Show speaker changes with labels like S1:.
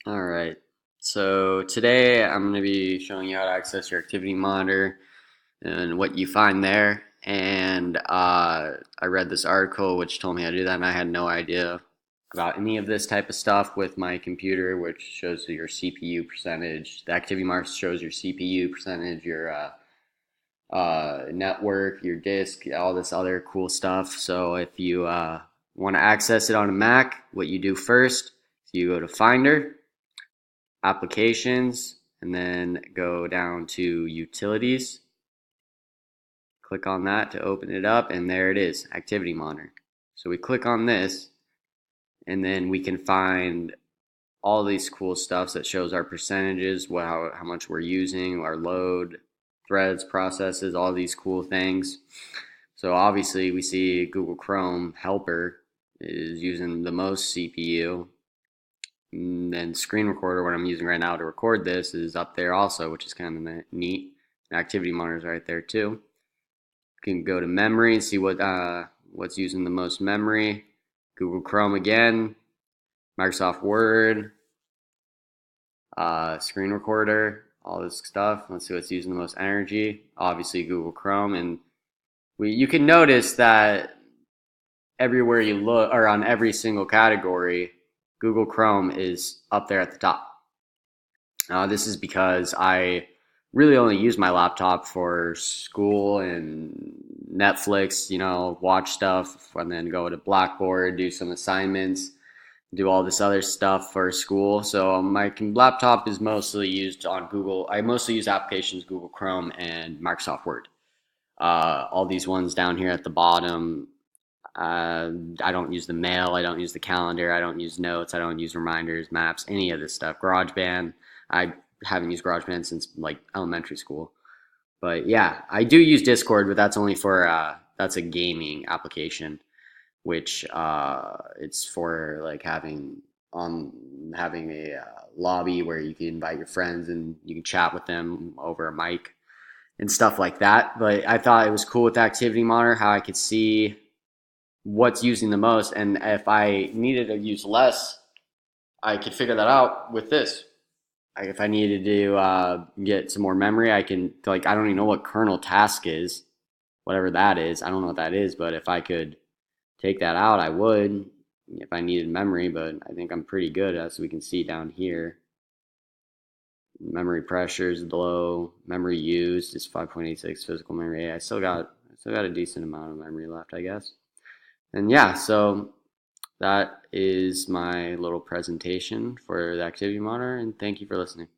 S1: All right. So today I'm going to be showing you how to access your activity monitor and what you find there. And I read this article which told me how to do that, and I had no idea about any of this type of stuff with my computer, which shows your CPU percentage. The activity monitor shows your CPU percentage, your network, your disk, all this other cool stuff. So if you want to access it on a Mac, what you do first is you go to Finder, Applications, and then go down to Utilities. Click on that to open it up, and there it is, Activity Monitor. So we click on this, and then we can find all these cool stuff that shows our percentages, how much we're using, our load, threads, processes, all these cool things. So obviously we see Google Chrome helper is using the most CPU. And then screen recorder, what I'm using right now to record this, is up there also, which is kind of neat. Activity monitor is right there too. You can go to memory and see what's using the most memory. Google Chrome again, Microsoft Word, screen recorder, all this stuff. Let's see what's using the most energy. Obviously Google Chrome, and you can notice that everywhere you look, or on every single category, Google Chrome is up there at the top. This is because I really only use my laptop for school and Netflix, watch stuff, and then go to Blackboard, do some assignments, do all this other stuff for school. So my laptop is mostly used on Google. I mostly use applications Google Chrome and Microsoft Word. All these ones down here at the bottom, I don't use the mail, I don't use the calendar, I don't use notes, I don't use reminders, maps, any of this stuff. GarageBand, I haven't used GarageBand since like elementary school. But yeah, I do use Discord, but that's only for that's a gaming application, which it's for like having a lobby where you can invite your friends and you can chat with them over a mic and stuff like that. But I thought it was cool with the activity monitor how I could see what's using the most, and if I needed to use less, I could figure that out with this. If I needed to get some more memory, I can, like, I don't even know what kernel task is, whatever that is. I don't know what that is, but if I could take that out, I would if I needed memory. But I think I'm pretty good, as we can see down here. Memory pressure is low. Memory used is 5.86 physical memory. I still got a decent amount of memory left, I guess. And yeah, so that is my little presentation for the activity monitor, and thank you for listening.